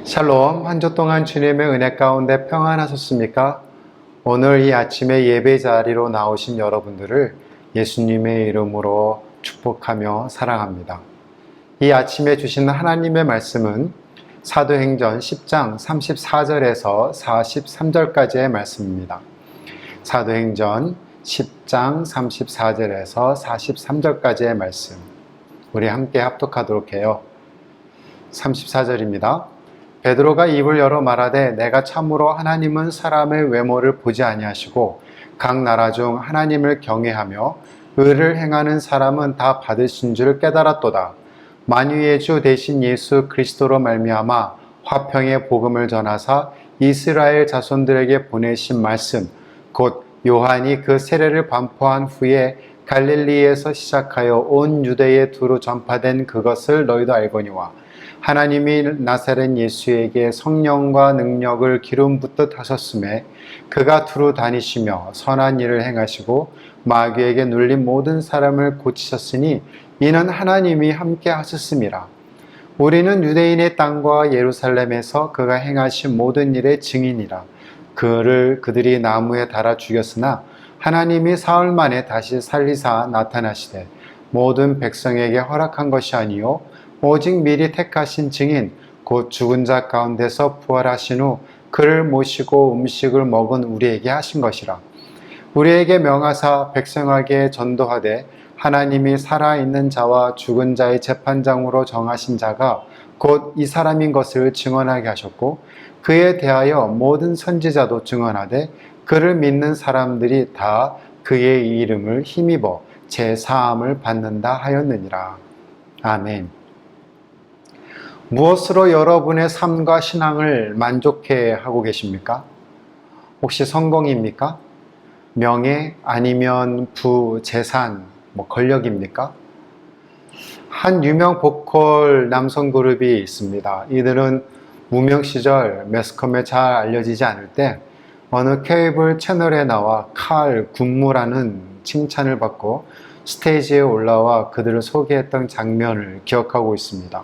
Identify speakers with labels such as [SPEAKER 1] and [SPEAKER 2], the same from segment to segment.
[SPEAKER 1] 샬롬, 한 주 동안 주님의 은혜 가운데 평안하셨습니까? 오늘 이 아침에 예배 자리로 나오신 여러분들을 예수님의 이름으로 축복하며 사랑합니다. 이 아침에 주신 하나님의 말씀은 사도행전 10장 34절에서 43절까지의 말씀입니다. 사도행전 10장 34절에서 43절까지의 말씀, 우리 함께 합독하도록 해요. 34절입니다. 베드로가 입을 열어 말하되 내가 참으로 하나님은 사람의 외모를 보지 아니하시고 각 나라 중 하나님을 경외하며 의를 행하는 사람은 다 받으신 줄 깨달았도다. 만유의 주 대신 예수 그리스도로 말미암아 화평의 복음을 전하사 이스라엘 자손들에게 보내신 말씀 곧 요한이 그 세례를 반포한 후에 갈릴리에서 시작하여 온 유대에 두루 전파된 그것을 너희도 알거니와 하나님이 나사렛 예수에게 성령과 능력을 기름 붓듯 하셨음에 그가 두루 다니시며 선한 일을 행하시고 마귀에게 눌린 모든 사람을 고치셨으니 이는 하나님이 함께 하셨음이라. 우리는 유대인의 땅과 예루살렘에서 그가 행하신 모든 일의 증인이라. 그들이 나무에 달아 죽였으나 하나님이 사흘 만에 다시 살리사 나타나시되 모든 백성에게 허락한 것이 아니요 오직 미리 택하신 증인 곧 죽은 자 가운데서 부활하신 후 그를 모시고 음식을 먹은 우리에게 하신 것이라. 우리에게 명하사 백성에게 전도하되 하나님이 살아있는 자와 죽은 자의 재판장으로 정하신 자가 곧 이 사람인 것을 증언하게 하셨고 그에 대하여 모든 선지자도 증언하되 그를 믿는 사람들이 다 그의 이름을 힘입어 제사함을 받는다 하였느니라. 아멘. 무엇으로 여러분의 삶과 신앙을 만족해 하고 계십니까? 혹시 성공입니까? 명예 아니면 재산, 권력입니까? 한 유명 보컬 남성 그룹이 있습니다. 이들은 무명 시절 매스컴에 잘 알려지지 않을 때 어느 케이블 채널에 나와 칼, 군무라는 칭찬을 받고 스테이지에 올라와 그들을 소개했던 장면을 기억하고 있습니다.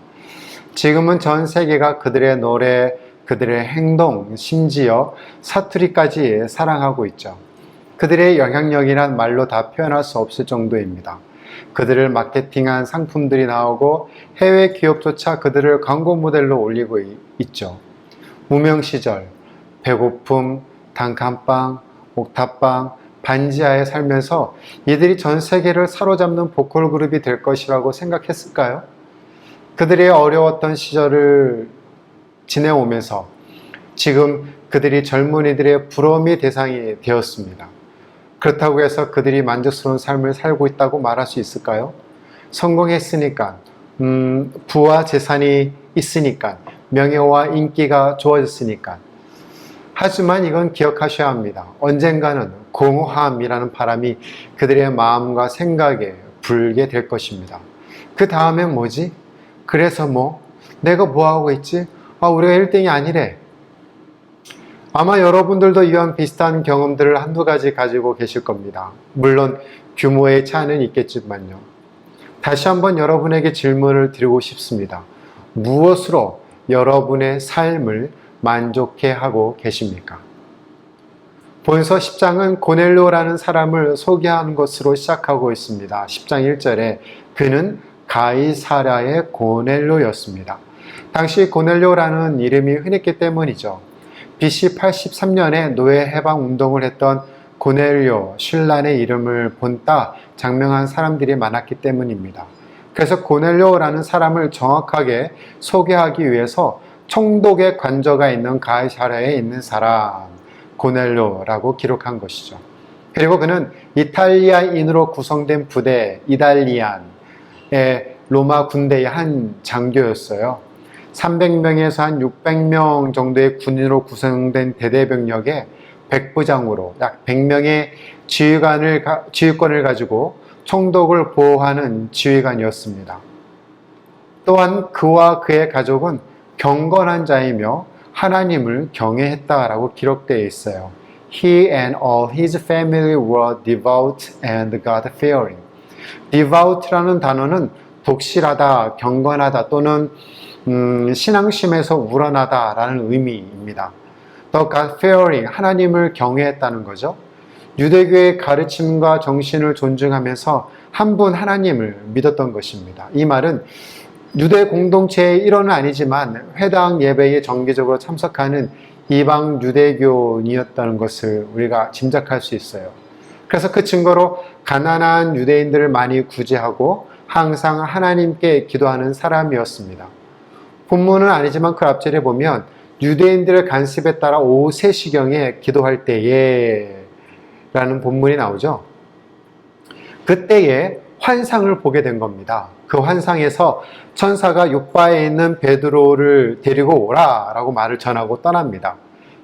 [SPEAKER 1] 지금은 전 세계가 그들의 노래, 그들의 행동, 심지어 사투리까지 사랑하고 있죠. 그들의 영향력이란 말로 다 표현할 수 없을 정도입니다. 그들을 마케팅한 상품들이 나오고 해외 기업조차 그들을 광고 모델로 올리고 있죠. 무명 시절, 배고픔, 단칸방, 옥탑방, 반지하에 살면서 이들이 전 세계를 사로잡는 보컬 그룹이 될 것이라고 생각했을까요? 그들의 어려웠던 시절을 지내오면서 지금 그들이 젊은이들의 부러움의 대상이 되었습니다. 그렇다고 해서 그들이 만족스러운 삶을 살고 있다고 말할 수 있을까요? 성공했으니까, 부와 재산이 있으니까, 명예와 인기가 좋아졌으니까. 하지만 이건 기억하셔야 합니다. 언젠가는 공허함이라는 바람이 그들의 마음과 생각에 불게 될 것입니다. 그 다음엔 뭐지? 그래서 내가 뭐하고 있지? 우리가 1등이 아니래. 아마 여러분들도 이와 비슷한 경험들을 한두 가지 가지고 계실 겁니다. 물론 규모의 차이는 있겠지만요. 다시 한번 여러분에게 질문을 드리고 싶습니다. 무엇으로 여러분의 삶을 만족해 하고 계십니까? 본서 10장은 고넬료라는 사람을 소개하는 것으로 시작하고 있습니다. 10장 1절에 그는 가이사랴의 고넬료였습니다. 당시 고넬료라는 이름이 흔했기 때문이죠. BC 83년에 노예 해방 운동을 했던 고넬료, 신란의 이름을 본따 장명한 사람들이 많았기 때문입니다. 그래서 고넬료라는 사람을 정확하게 소개하기 위해서 총독의 관저가 있는 가이사랴에 있는 사람, 고넬료라고 기록한 것이죠. 그리고 그는 이탈리아인으로 구성된 부대, 이달리안의 로마 군대의 한 장교였어요. 300명에서 한 600명 정도의 군인으로 구성된 대대병력의 백부장으로 약 100명의 지휘권을 가지고 총독을 보호하는 지휘관이었습니다. 또한 그와 그의 가족은 경건한 자이며 하나님을 경외했다라고 기록되어 있어요. He and all his family were devout and God-fearing. devout라는 단어는 독실하다, 경건하다 또는 신앙심에서 우러나다라는 의미입니다. The God-fearing, 하나님을 경외했다는 거죠. 유대교의 가르침과 정신을 존중하면서 한 분 하나님을 믿었던 것입니다. 이 말은 유대 공동체의 일원은 아니지만 회당 예배에 정기적으로 참석하는 이방 유대교인이었다는 것을 우리가 짐작할 수 있어요. 그래서 그 증거로 가난한 유대인들을 많이 구제하고 항상 하나님께 기도하는 사람이었습니다. 본문은 아니지만 그 앞절에 보면 유대인들의 간습에 따라 오후 3시경에 기도할 때에 라는 본문이 나오죠. 그때에 환상을 보게 된 겁니다. 그 환상에서 천사가 요바에 있는 베드로를 데리고 오라 라고 말을 전하고 떠납니다.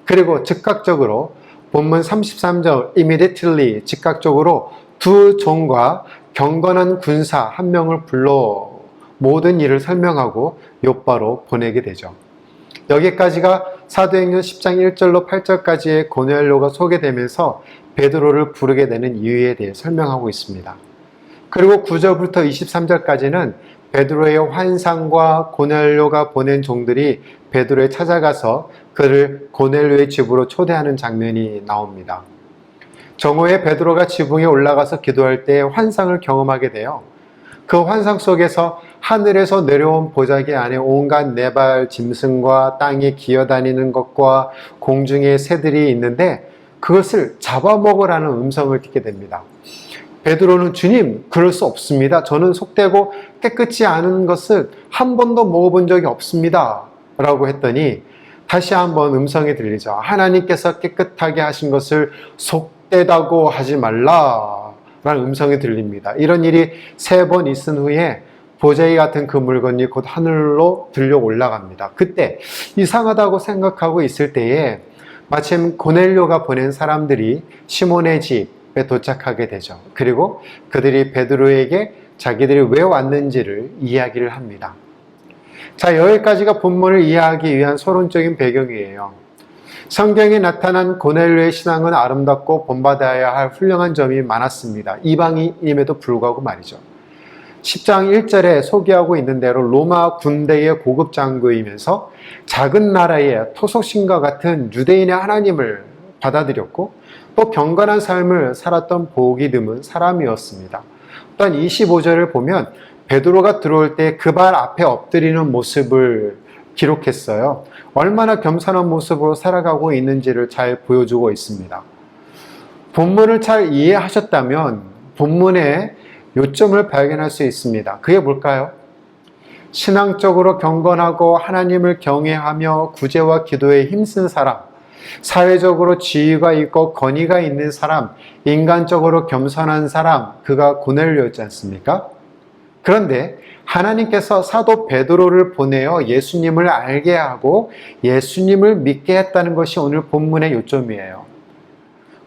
[SPEAKER 1] 그리고 즉각적으로 본문 33절 immediately 즉각적으로 두 종과 경건한 군사 한 명을 불러 모든 일을 설명하고 요바로 보내게 되죠. 여기까지가 사도행전 10장 1절로 8절까지의 고넬료가 소개되면서 베드로를 부르게 되는 이유에 대해 설명하고 있습니다. 그리고 9절부터 23절까지는 베드로의 환상과 고넬료가 보낸 종들이 베드로에 찾아가서 그를 고넬료의 집으로 초대하는 장면이 나옵니다. 정오에 베드로가 지붕에 올라가서 기도할 때 환상을 경험하게 돼요. 그 환상 속에서 하늘에서 내려온 보자기 안에 온갖 네발 짐승과 땅에 기어다니는 것과 공중의 새들이 있는데 그것을 잡아먹으라는 음성을 듣게 됩니다. 베드로는 주님, 그럴 수 없습니다. 저는 속되고 깨끗지 않은 것을 한 번도 먹어본 적이 없습니다. 라고 했더니 다시 한번 음성이 들리죠. 하나님께서 깨끗하게 하신 것을 속되다고 하지 말라 라는 음성이 들립니다. 이런 일이 3번 있은 후에 보자기 같은 그 물건이 곧 하늘로 들려 올라갑니다. 그때 이상하다고 생각하고 있을 때에 마침 고넬료가 보낸 사람들이 시몬의 집에 도착하게 되죠. 그리고 그들이 베드로에게 자기들이 왜 왔는지를 이야기를 합니다. 자, 여기까지가 본문을 이해하기 위한 서론적인 배경이에요. 성경에 나타난 고넬료의 신앙은 아름답고 본받아야 할 훌륭한 점이 많았습니다. 이방인임에도 불구하고 말이죠. 10장 1절에 소개하고 있는 대로 로마 군대의 고급 장교이면서 작은 나라의 토속신과 같은 유대인의 하나님을 받아들였고 또 경건한 삶을 살았던 복이 드문 사람이었습니다. 또한 25절을 보면 베드로가 들어올 때 그 발 앞에 엎드리는 모습을 기록했어요. 얼마나 겸손한 모습으로 살아가고 있는지를 잘 보여주고 있습니다. 본문을 잘 이해하셨다면 본문의 요점을 발견할 수 있습니다. 그게 뭘까요? 신앙적으로 경건하고 하나님을 경외하며 구제와 기도에 힘쓴 사람, 사회적으로 지위가 있고 권위가 있는 사람, 인간적으로 겸손한 사람, 그가 고넬료였지 않습니까? 그런데 하나님께서 사도 베드로를 보내어 예수님을 알게 하고 예수님을 믿게 했다는 것이 오늘 본문의 요점이에요.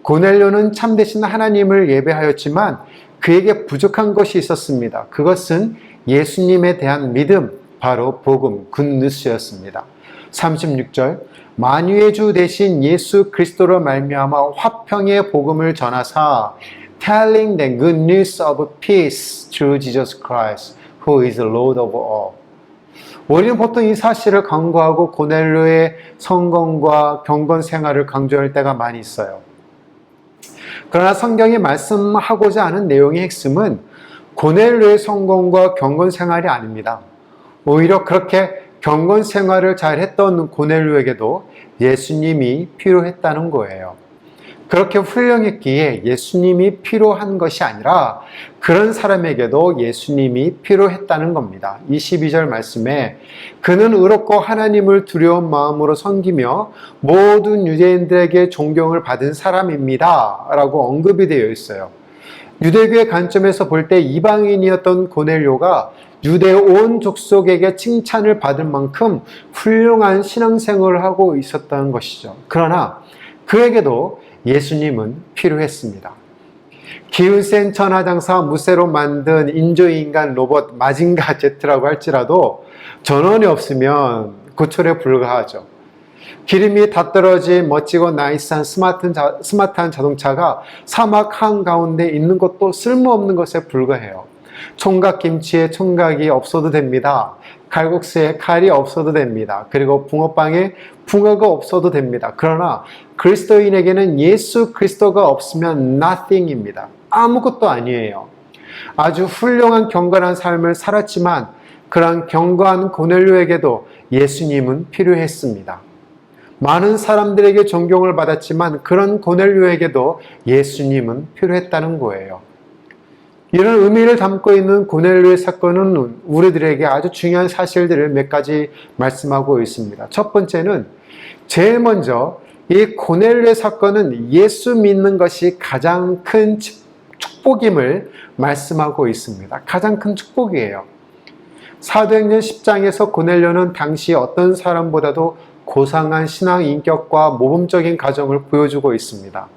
[SPEAKER 1] 고넬료는 참되신 하나님을 예배하였지만 그에게 부족한 것이 있었습니다. 그것은 예수님에 대한 믿음, 바로 복음, 굿뉴스였습니다. 36절, 만유의 주 대신 예수 그리스도로 말미암아 화평의 복음을 전하사 telling the good news of peace through Jesus Christ, who is the Lord of all. 우리는 보통 이 사실을 강조하고 고넬료의 성공과 경건 생활을 강조할 때가 많이 있어요. 그러나 성경이 말씀하고자 하는 내용의 핵심은 고넬료의 성공과 경건 생활이 아닙니다. 오히려 그렇게 경건 생활을 잘했던 고넬료에게도 예수님이 필요했다는 거예요. 그렇게 훌륭했기에 예수님이 필요한 것이 아니라 그런 사람에게도 예수님이 필요했다는 겁니다. 22절 말씀에 그는 의롭고 하나님을 두려운 마음으로 섬기며 모든 유대인들에게 존경을 받은 사람입니다 라고 언급이 되어 있어요. 유대교의 관점에서 볼 때 이방인이었던 고넬료가 유대 온 족속에게 칭찬을 받을 만큼 훌륭한 신앙생활을 하고 있었다는 것이죠. 그러나 그에게도 예수님은 필요했습니다. 기운센 천하장사 무쇠로 만든 인조인간 로봇 마징가 제트라고 할지라도 전원이 없으면 고철에 불과하죠. 기름이 다 떨어진 멋지고 나이스한 스마트한 자동차가 사막 한가운데 있는 것도 쓸모없는 것에 불과해요. 총각 김치에 총각이 없어도 됩니다. 칼국수에 칼이 없어도 됩니다. 그리고 붕어빵에 붕어가 없어도 됩니다. 그러나 그리스도인에게는 예수 그리스도가 없으면 nothing입니다. 아무것도 아니에요. 아주 훌륭한 경건한 삶을 살았지만 그러한 견고한 고넬료에게도 예수님은 필요했습니다. 많은 사람들에게 존경을 받았지만 그런 고넬료에게도 예수님은 필요했다는 거예요. 이런 의미를 담고 있는 고넬료의 사건은 우리들에게 아주 중요한 사실들을 몇 가지 말씀하고 있습니다. 첫 번째는 제일 먼저 이 고넬료의 사건은 예수 믿는 것이 가장 큰 축복임을 말씀하고 있습니다. 가장 큰 축복이에요. 사도행전 10장에서 고넬료는 당시 어떤 사람보다도 고상한 신앙 인격과 모범적인 가정을 보여주고 있습니다.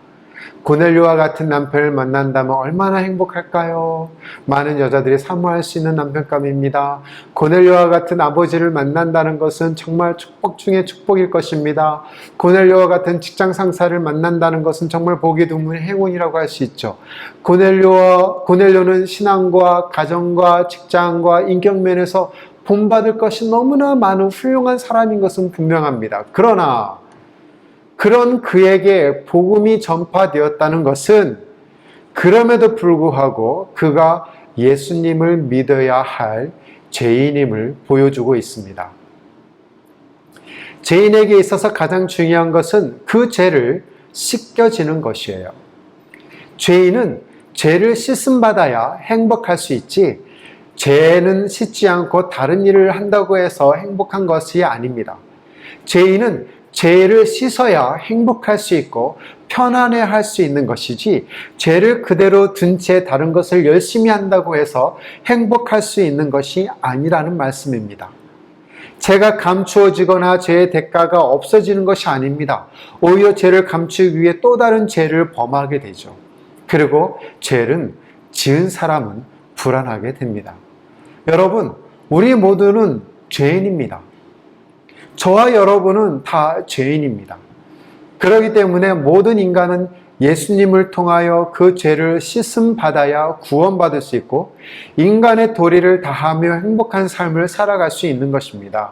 [SPEAKER 1] 고넬료와 같은 남편을 만난다면 얼마나 행복할까요? 많은 여자들이 사모할 수 있는 남편감입니다. 고넬료와 같은 아버지를 만난다는 것은 정말 축복 중에 축복일 것입니다. 고넬료와 같은 직장 상사를 만난다는 것은 정말 보기 드문 행운이라고 할 수 있죠. 고넬료는 신앙과 가정과 직장과 인격면에서 본받을 것이 너무나 많은 훌륭한 사람인 것은 분명합니다. 그러나 그런 그에게 복음이 전파되었다는 것은 그럼에도 불구하고 그가 예수님을 믿어야 할 죄인임을 보여주고 있습니다. 죄인에게 있어서 가장 중요한 것은 그 죄를 씻겨지는 것이에요. 죄인은 죄를 씻음받아야 행복할 수 있지, 죄는 씻지 않고 다른 일을 한다고 해서 행복한 것이 아닙니다. 죄인은 죄를 씻어야 행복할 수 있고 편안해 할 수 있는 것이지, 죄를 그대로 둔 채 다른 것을 열심히 한다고 해서 행복할 수 있는 것이 아니라는 말씀입니다. 죄가 감추어지거나 죄의 대가가 없어지는 것이 아닙니다. 오히려 죄를 감추기 위해 또 다른 죄를 범하게 되죠. 그리고 죄는 지은 사람은 불안하게 됩니다. 여러분, 우리 모두는 죄인입니다. 저와 여러분은 다 죄인입니다. 그렇기 때문에 모든 인간은 예수님을 통하여 그 죄를 씻음 받아야 구원받을 수 있고 인간의 도리를 다하며 행복한 삶을 살아갈 수 있는 것입니다.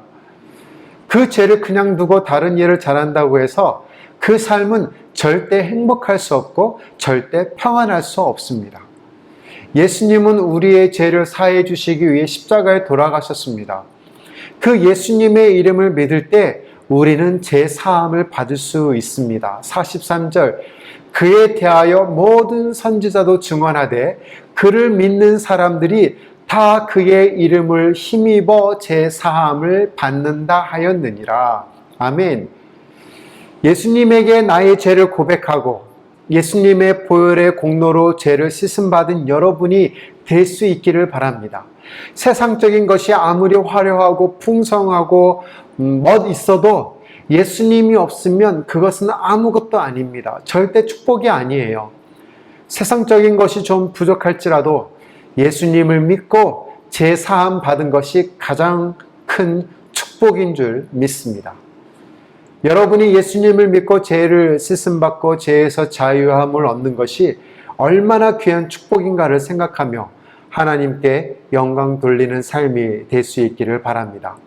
[SPEAKER 1] 그 죄를 그냥 두고 다른 일을 잘한다고 해서 그 삶은 절대 행복할 수 없고 절대 평안할 수 없습니다. 예수님은 우리의 죄를 사해 주시기 위해 십자가에 돌아가셨습니다. 그 예수님의 이름을 믿을 때 우리는 죄 사함을 받을 수 있습니다. 43절, 그에 대하여 모든 선지자도 증언하되 그를 믿는 사람들이 다 그의 이름을 힘입어 죄 사함을 받는다 하였느니라. 아멘. 예수님에게 나의 죄를 고백하고 예수님의 보혈의 공로로 죄를 씻음받은 여러분이 될 수 있기를 바랍니다. 세상적인 것이 아무리 화려하고 풍성하고 있어도 예수님이 없으면 그것은 아무것도 아닙니다. 절대 축복이 아니에요. 세상적인 것이 좀 부족할지라도 예수님을 믿고 죄 사함 받은 것이 가장 큰 축복인 줄 믿습니다. 여러분이 예수님을 믿고 죄를 씻음받고 죄에서 자유함을 얻는 것이 얼마나 귀한 축복인가를 생각하며 하나님께 영광 돌리는 삶이 될 수 있기를 바랍니다.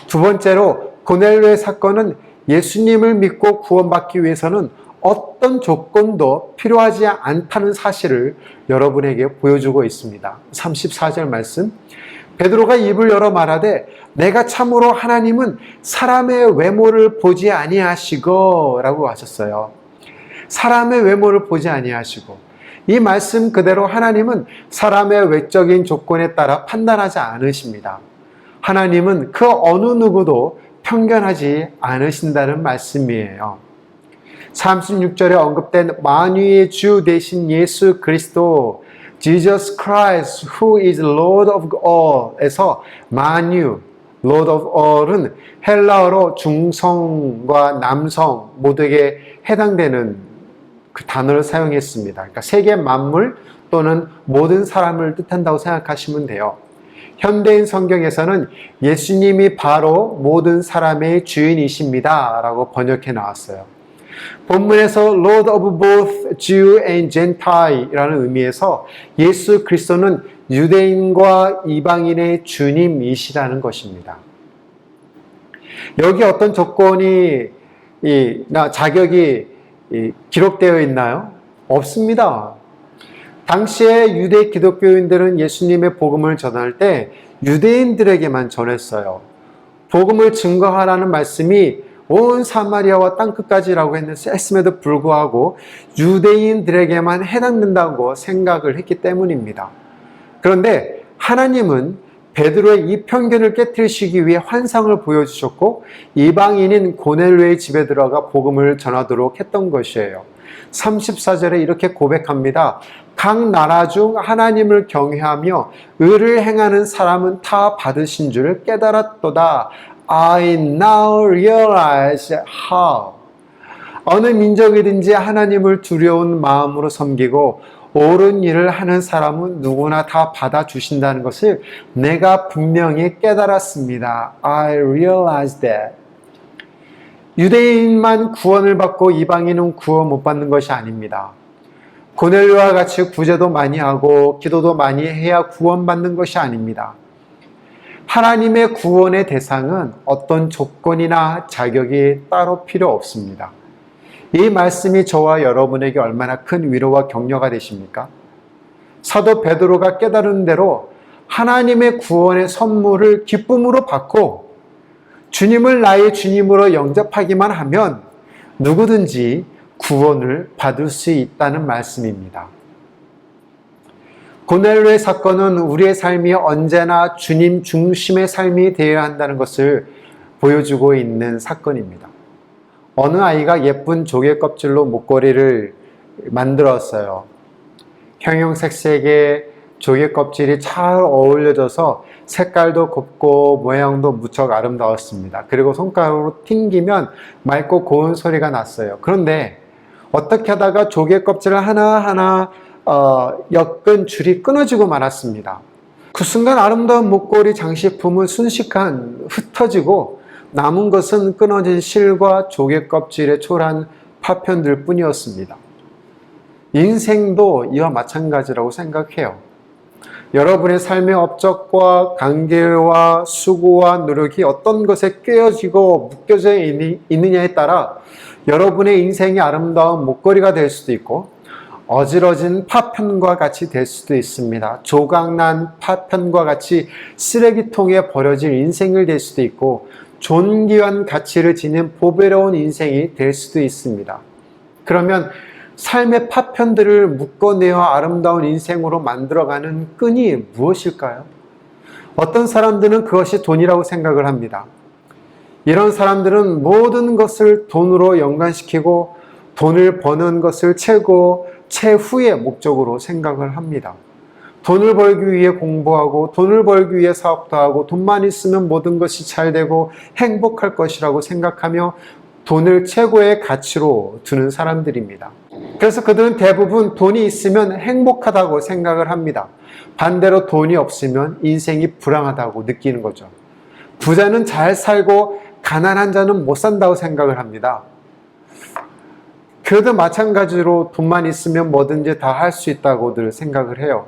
[SPEAKER 1] 두 번째로 고넬료의 사건은 예수님을 믿고 구원받기 위해서는 어떤 조건도 필요하지 않다는 사실을 여러분에게 보여주고 있습니다. 34절 말씀, 베드로가 입을 열어 말하되 내가 참으로 하나님은 사람의 외모를 보지 아니하시고 라고 하셨어요. 사람의 외모를 보지 아니하시고, 이 말씀 그대로 하나님은 사람의 외적인 조건에 따라 판단하지 않으십니다. 하나님은 그 어느 누구도 편견하지 않으신다는 말씀이에요. 36절에 언급된 만유의 주 되신 예수 그리스도, Jesus Christ who is Lord of all 에서 만유, Lord of all은 헬라어로 중성과 남성 모두에게 해당되는 그 단어를 사용했습니다. 그러니까 세계 만물 또는 모든 사람을 뜻한다고 생각하시면 돼요. 현대인 성경에서는 예수님이 바로 모든 사람의 주인이십니다 라고 번역해 나왔어요. 본문에서 Lord of both Jew and Gentile 라는 의미에서 예수 그리스도는 유대인과 이방인의 주님이시라는 것입니다. 여기 어떤 조건이 자격이 기록되어 있나요? 없습니다. 당시에 유대 기독교인들은 예수님의 복음을 전할 때 유대인들에게만 전했어요. 복음을 증거하라는 말씀이 온 사마리아와 땅끝까지라고 했음에도 불구하고 유대인들에게만 해당된다고 생각을 했기 때문입니다. 그런데 하나님은 베드로의 이 편견을 깨트리시기 위해 환상을 보여주셨고 이방인인 고넬료의 집에 들어가 복음을 전하도록 했던 것이에요. 34절에 이렇게 고백합니다. 각 나라 중 하나님을 경외하며 의를 행하는 사람은 다 받으신 줄을 깨달았도다. I now realize how. 어느 민족이든지 하나님을 두려운 마음으로 섬기고 옳은 일을 하는 사람은 누구나 다 받아주신다는 것을 내가 분명히 깨달았습니다. I realize that. 유대인만 구원을 받고 이방인은 구원 못 받는 것이 아닙니다. 고넬료와 같이 구제도 많이 하고 기도도 많이 해야 구원받는 것이 아닙니다. 하나님의 구원의 대상은 어떤 조건이나 자격이 따로 필요 없습니다. 이 말씀이 저와 여러분에게 얼마나 큰 위로와 격려가 되십니까? 사도 베드로가 깨달은 대로 하나님의 구원의 선물을 기쁨으로 받고 주님을 나의 주님으로 영접하기만 하면 누구든지 구원을 받을 수 있다는 말씀입니다. 고넬료의 사건은 우리의 삶이 언제나 주님 중심의 삶이 되어야 한다는 것을 보여주고 있는 사건입니다. 어느 아이가 예쁜 조개 껍질로 목걸이를 만들었어요. 형형색색의 조개 껍질이 잘 어울려져서 색깔도 곱고 모양도 무척 아름다웠습니다. 그리고 손가락으로 튕기면 맑고 고운 소리가 났어요. 그런데 어떻게 하다가 조개 껍질을 하나하나 엮은 줄이 끊어지고 말았습니다. 그 순간 아름다운 목걸이 장식품은 순식간 흩어지고 남은 것은 끊어진 실과 조개 껍질의 초라한 파편들 뿐이었습니다. 인생도 이와 마찬가지라고 생각해요. 여러분의 삶의 업적과 관계와 수고와 노력이 어떤 것에 꿰어지고 묶여져 있느냐에 따라 여러분의 인생이 아름다운 목걸이가 될 수도 있고 어지러진 파편과 같이 될 수도 있습니다. 조각난 파편과 같이 쓰레기통에 버려질 인생을 될 수도 있고 존귀한 가치를 지닌 보배로운 인생이 될 수도 있습니다. 그러면 삶의 파편들을 묶어내어 아름다운 인생으로 만들어가는 끈이 무엇일까요? 어떤 사람들은 그것이 돈이라고 생각을 합니다. 이런 사람들은 모든 것을 돈으로 연관시키고 돈을 버는 것을 최후의 목적으로 생각을 합니다. 돈을 벌기 위해 공부하고 돈을 벌기 위해 사업도 하고 돈만 있으면 모든 것이 잘 되고 행복할 것이라고 생각하며 돈을 최고의 가치로 두는 사람들입니다. 그래서 그들은 대부분 돈이 있으면 행복하다고 생각을 합니다. 반대로 돈이 없으면 인생이 불행하다고 느끼는 거죠. 부자는 잘 살고 가난한 자는 못 산다고 생각을 합니다. 그래도 마찬가지로 돈만 있으면 뭐든지 다 할 수 있다고들 생각을 해요.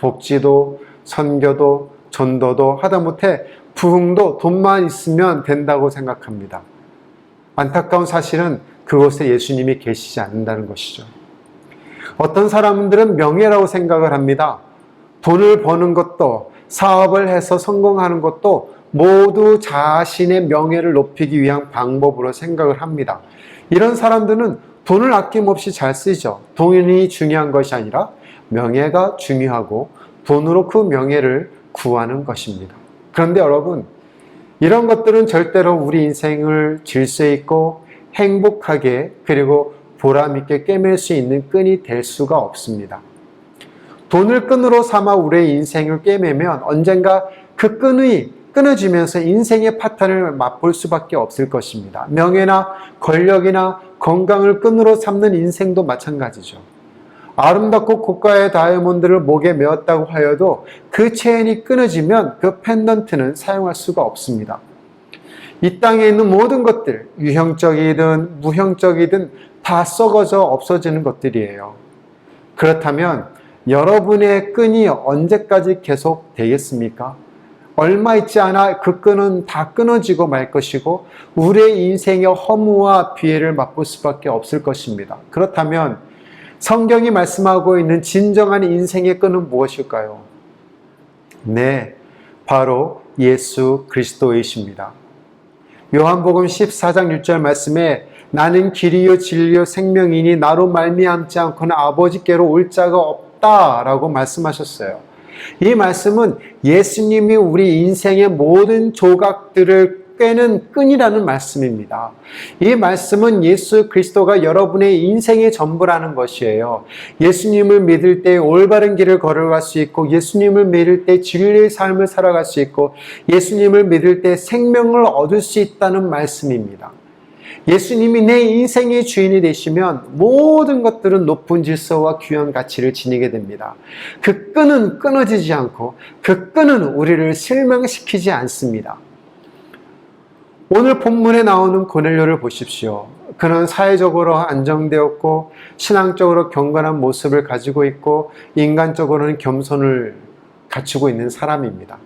[SPEAKER 1] 복지도 선교도 전도도 하다못해 부흥도 돈만 있으면 된다고 생각합니다. 안타까운 사실은 그곳에 예수님이 계시지 않는다는 것이죠. 어떤 사람들은 명예라고 생각을 합니다. 돈을 버는 것도 사업을 해서 성공하는 것도 모두 자신의 명예를 높이기 위한 방법으로 생각을 합니다. 이런 사람들은 돈을 아낌없이 잘 쓰죠. 돈이 중요한 것이 아니라 명예가 중요하고 돈으로 그 명예를 구하는 것입니다. 그런데 여러분, 이런 것들은 절대로 우리 인생을 질서 있고 행복하게 그리고 보람 있게 꿰맬 수 있는 끈이 될 수가 없습니다. 돈을 끈으로 삼아 우리의 인생을 꿰매면 언젠가 그 끈이 끊어지면서 인생의 파탄을 맛볼 수밖에 없을 것입니다. 명예나 권력이나 건강을 끈으로 삼는 인생도 마찬가지죠. 아름답고 고가의 다이아몬드를 목에 메었다고 하여도 그 체인이 끊어지면 그 펜던트는 사용할 수가 없습니다. 이 땅에 있는 모든 것들, 유형적이든 무형적이든 다 썩어져 없어지는 것들이에요. 그렇다면 여러분의 끈이 언제까지 계속 되겠습니까? 얼마 있지 않아 그 끈은 다 끊어지고 말 것이고 우리의 인생의 허무와 비애를 맛볼 수밖에 없을 것입니다. 그렇다면 성경이 말씀하고 있는 진정한 인생의 끈은 무엇일까요? 네, 바로 예수 그리스도이십니다. 요한복음 14장 6절 말씀에 나는 길이요 진리요 생명이니 나로 말미암지 않고는 아버지께로 올 자가 없다라고 말씀하셨어요. 이 말씀은 예수님이 우리 인생의 모든 조각들을 꿰는 끈이라는 말씀입니다. 이 말씀은 예수 그리스도가 여러분의 인생의 전부라는 것이에요. 예수님을 믿을 때 올바른 길을 걸어갈 수 있고, 예수님을 믿을 때 진리의 삶을 살아갈 수 있고, 예수님을 믿을 때 생명을 얻을 수 있다는 말씀입니다. 예수님이 내 인생의 주인이 되시면 모든 것들은 높은 질서와 귀한 가치를 지니게 됩니다. 그 끈은 끊어지지 않고 그 끈은 우리를 실망시키지 않습니다. 오늘 본문에 나오는 고넬료를 보십시오. 그는 사회적으로 안정되었고 신앙적으로 경건한 모습을 가지고 있고 인간적으로는 겸손을 갖추고 있는 사람입니다.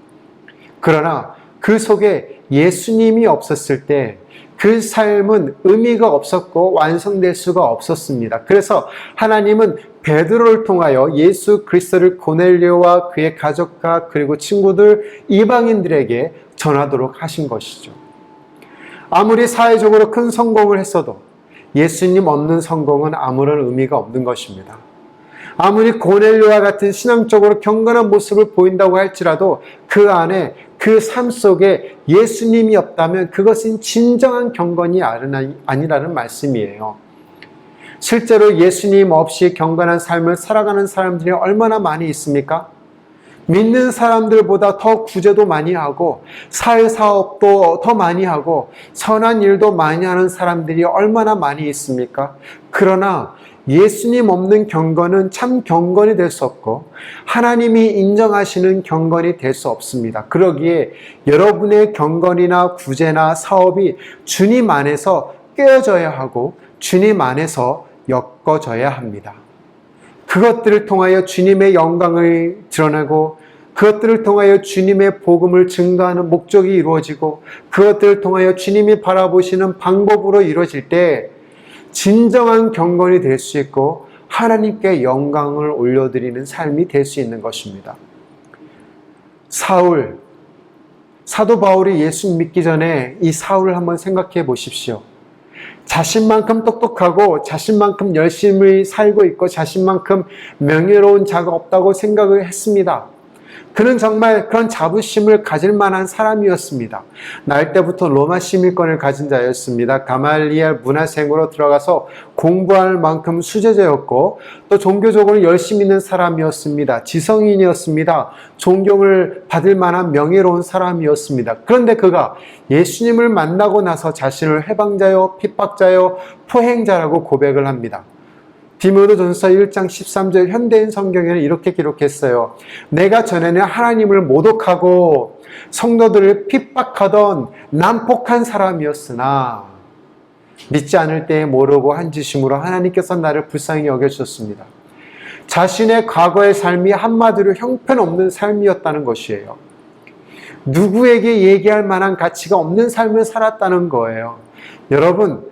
[SPEAKER 1] 그러나 그 속에 예수님이 없었을 때 그 삶은 의미가 없었고 완성될 수가 없었습니다. 그래서 하나님은 베드로를 통하여 예수 그리스도를 고넬료와 그의 가족과 그리고 친구들 이방인들에게 전하도록 하신 것이죠. 아무리 사회적으로 큰 성공을 했어도 예수님 없는 성공은 아무런 의미가 없는 것입니다. 아무리 고넬료와 같은 신앙적으로 경건한 모습을 보인다고 할지라도 그 안에 그 삶 속에 예수님이 없다면 그것은 진정한 경건이 아니라는 말씀이에요. 실제로 예수님 없이 경건한 삶을 살아가는 사람들이 얼마나 많이 있습니까? 믿는 사람들보다 더 구제도 많이 하고 사회사업도 더 많이 하고 선한 일도 많이 하는 사람들이 얼마나 많이 있습니까? 그러나 예수님 없는 경건은 참 경건이 될 수 없고 하나님이 인정하시는 경건이 될 수 없습니다. 그러기에 여러분의 경건이나 구제나 사업이 주님 안에서 깨어져야 하고 주님 안에서 엮어져야 합니다. 그것들을 통하여 주님의 영광을 드러내고 그것들을 통하여 주님의 복음을 증거하는 목적이 이루어지고 그것들을 통하여 주님이 바라보시는 방법으로 이루어질 때 진정한 경건이 될 수 있고 하나님께 영광을 올려드리는 삶이 될 수 있는 것입니다. 사도 바울이 예수 믿기 전에 이 사울을 한번 생각해 보십시오. 자신만큼 똑똑하고 자신만큼 열심히 살고 있고 자신만큼 명예로운 자가 없다고 생각을 했습니다. 그는 정말 그런 자부심을 가질 만한 사람이었습니다. 날 때부터 로마 시민권을 가진 자였습니다. 가말리엘 문화생으로 들어가서 공부할 만큼 수제자였고 또 종교적으로 열심히 있는 사람이었습니다. 지성인이었습니다. 존경을 받을 만한 명예로운 사람이었습니다. 그런데 그가 예수님을 만나고 나서 자신을 해방자요, 핍박자요, 포행자라고 고백을 합니다. 디모데전서 1장 13절 현대인 성경에는 이렇게 기록했어요. 내가 전에는 하나님을 모독하고 성도들을 핍박하던 난폭한 사람이었으나 믿지 않을 때에 모르고 한 짓임으로 하나님께서 나를 불쌍히 여겨주셨습니다. 자신의 과거의 삶이 한마디로 형편없는 삶이었다는 것이에요. 누구에게 얘기할 만한 가치가 없는 삶을 살았다는 거예요. 여러분,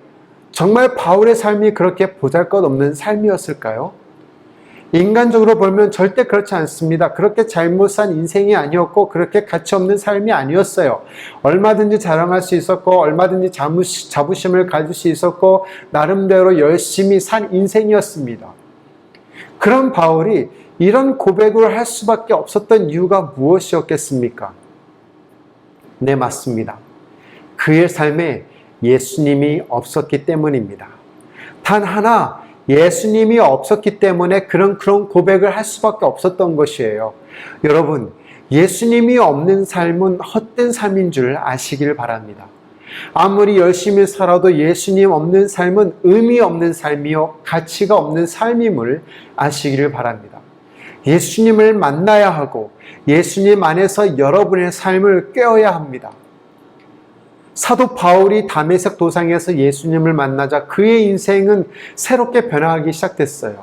[SPEAKER 1] 정말 바울의 삶이 그렇게 보잘것없는 삶이었을까요? 인간적으로 보면 절대 그렇지 않습니다. 그렇게 잘못 산 인생이 아니었고 그렇게 가치 없는 삶이 아니었어요. 얼마든지 자랑할 수 있었고 얼마든지 자부심을 가질 수 있었고 나름대로 열심히 산 인생이었습니다. 그런 바울이 이런 고백을 할 수밖에 없었던 이유가 무엇이었겠습니까? 네, 맞습니다. 그의 삶에 예수님이 없었기 때문입니다. 단 하나 예수님이 없었기 때문에 그런 고백을 할 수밖에 없었던 것이에요. 여러분, 예수님이 없는 삶은 헛된 삶인 줄 아시길 바랍니다. 아무리 열심히 살아도 예수님 없는 삶은 의미 없는 삶이요 가치가 없는 삶임을 아시기를 바랍니다. 예수님을 만나야 하고 예수님 안에서 여러분의 삶을 꿰어야 합니다. 사도 바울이 다메섹 도상에서 예수님을 만나자 그의 인생은 새롭게 변화하기 시작됐어요.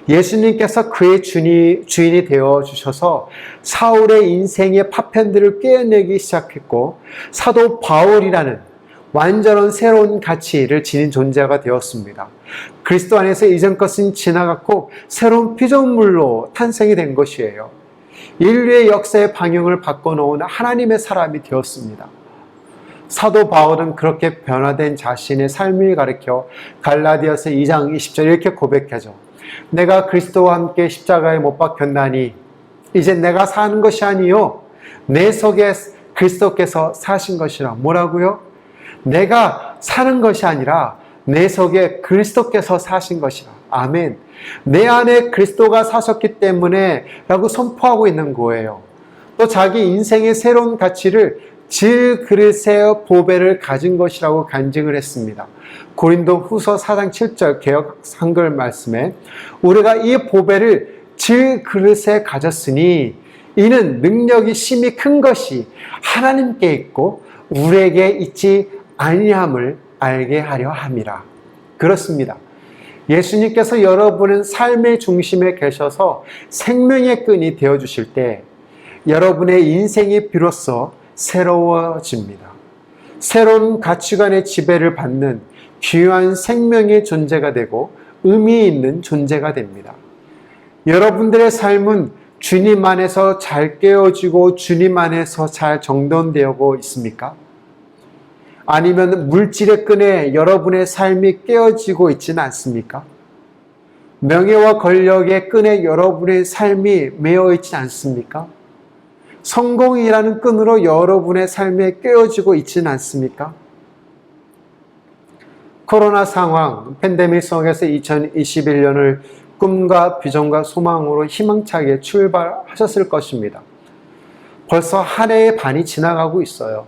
[SPEAKER 1] 예수님께서 그의 주인이 되어 주셔서 사울의 인생의 파편들을 꿰어내기 시작했고 사도 바울이라는 완전한 새로운 가치를 지닌 존재가 되었습니다. 그리스도 안에서 이전 것은 지나갔고 새로운 피조물로 탄생이 된 것이에요. 인류의 역사의 방향을 바꿔놓은 하나님의 사람이 되었습니다. 사도 바울은 그렇게 변화된 자신의 삶을 가리켜 갈라디아서 2장 20절 이렇게 고백하죠. 내가 그리스도와 함께 십자가에 못 박혔나니 이제 내가 사는 것이 아니요 내 속에 그리스도께서 사신 것이라. 뭐라고요? 내가 사는 것이 아니라 내 속에 그리스도께서 사신 것이라. 아멘. 내 안에 그리스도가 사셨기 때문에 라고 선포하고 있는 거예요. 또 자기 인생의 새로운 가치를 질그릇의 보배를 가진 것이라고 간증을 했습니다. 고린도 후서 4장 7절 개역 한글 말씀에 우리가 이 보배를 질그릇에 가졌으니 이는 능력이 심히 큰 것이 하나님께 있고 우리에게 있지 아니함을 알게 하려 함이라. 그렇습니다. 예수님께서 여러분은 삶의 중심에 계셔서 생명의 끈이 되어주실 때 여러분의 인생이 비로소 새로워집니다. 새로운 가치관의 지배를 받는 귀한 생명의 존재가 되고 의미 있는 존재가 됩니다. 여러분들의 삶은 주님 안에서 잘 깨어지고 주님 안에서 잘 정돈되고 있습니까? 아니면 물질의 끈에 여러분의 삶이 깨어지고 있지는 않습니까? 명예와 권력의 끈에 여러분의 삶이 매어 있지 않습니까? 성공이라는 끈으로 여러분의 삶에 깨어지고 있지는 않습니까? 코로나 상황, 팬데믹 속에서 2021년을 꿈과 비전과 소망으로 희망차게 출발하셨을 것입니다. 벌써 한 해의 반이 지나가고 있어요.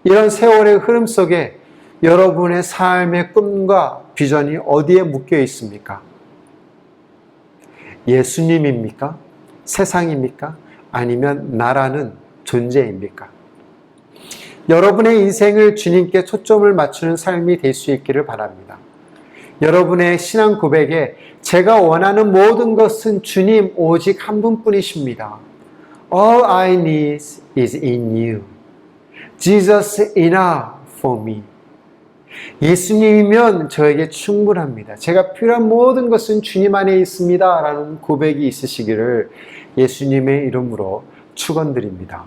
[SPEAKER 1] 이런 세월의 흐름 속에 여러분의 삶의 꿈과 비전이 어디에 묶여 있습니까? 예수님입니까? 세상입니까? 아니면 나라는 존재입니까? 여러분의 인생을 주님께 초점을 맞추는 삶이 될 수 있기를 바랍니다. 여러분의 신앙 고백에 제가 원하는 모든 것은 주님 오직 한 분뿐이십니다. All I need is in you. Jesus enough for me. 예수님이면 저에게 충분합니다. 제가 필요한 모든 것은 주님 안에 있습니다. 라는 고백이 있으시기를 예수님의 이름으로 축원드립니다.